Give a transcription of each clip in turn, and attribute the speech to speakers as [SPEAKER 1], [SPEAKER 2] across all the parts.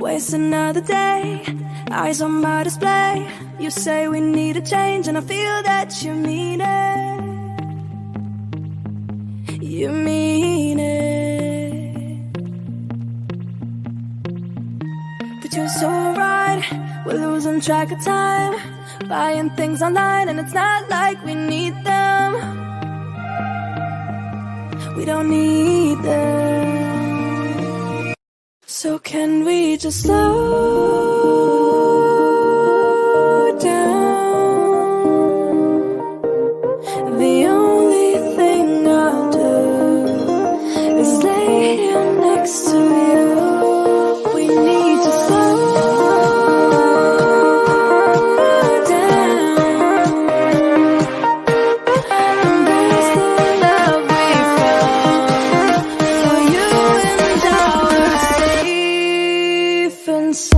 [SPEAKER 1] Waste another day, eyes on my display. You say we need a change and I feel that you mean it. You mean it. But you're so right, we're losing track of time, buying things online and it's not like we need them. We don't need them. So can we just slow down? The only thing I'll do is lay here next to you. We need to slow down. Embrace the love we found. For you and I are safe and sound.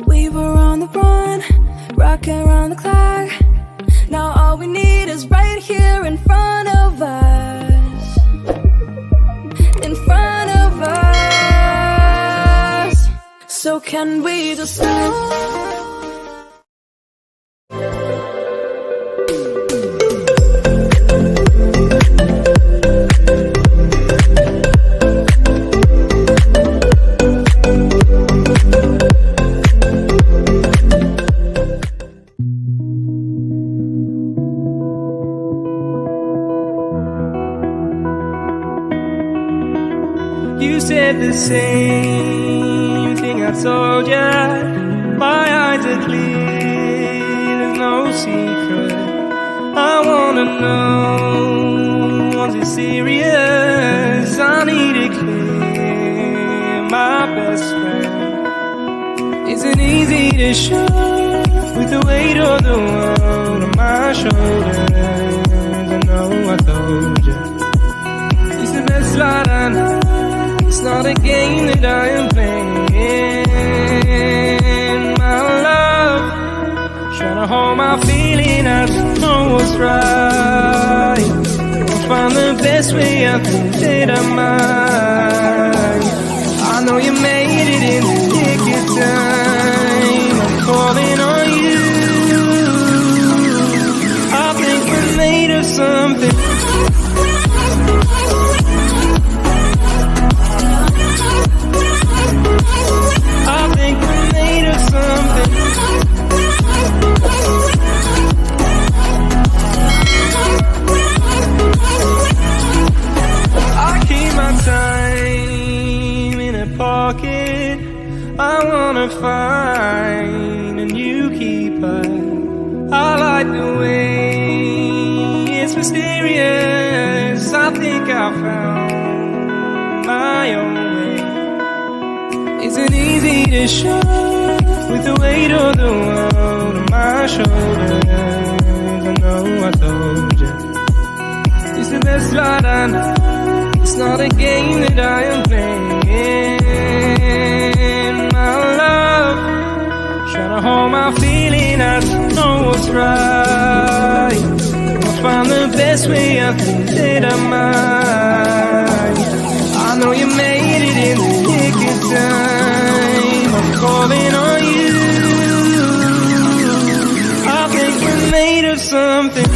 [SPEAKER 1] We were on the run, rocking around the clock. Now all we need is right here in front of us. In front of us. So can we just slow?
[SPEAKER 2] You said the same thing I told ya. My eyes are clear, there's no secret. I wanna know, was it serious? I need it clear, my best friend. Isn't easy to show, with the weight of the world on my shoulders. I know I told ya, it's the best light I know. It's not a game that I am playing, my love. Trying to hold my feeling, I know what's right. I'll find the best way, I think that I might. I know you made it in the nick of time. I'm calling on you. I think we're made of something. I wanna find a new keeper. I like the way it's mysterious. I think I found my own way. Isn't easy to show, with the weight of the world on my shoulders. I know I told you, it's the best light I know. It's not a game that I am playing, my love. Trying to hold my feeling, I know what's right. I'll find the best way, I think that I might. I know you made it in the nick of time. I'm calling on you. I think we're made of something.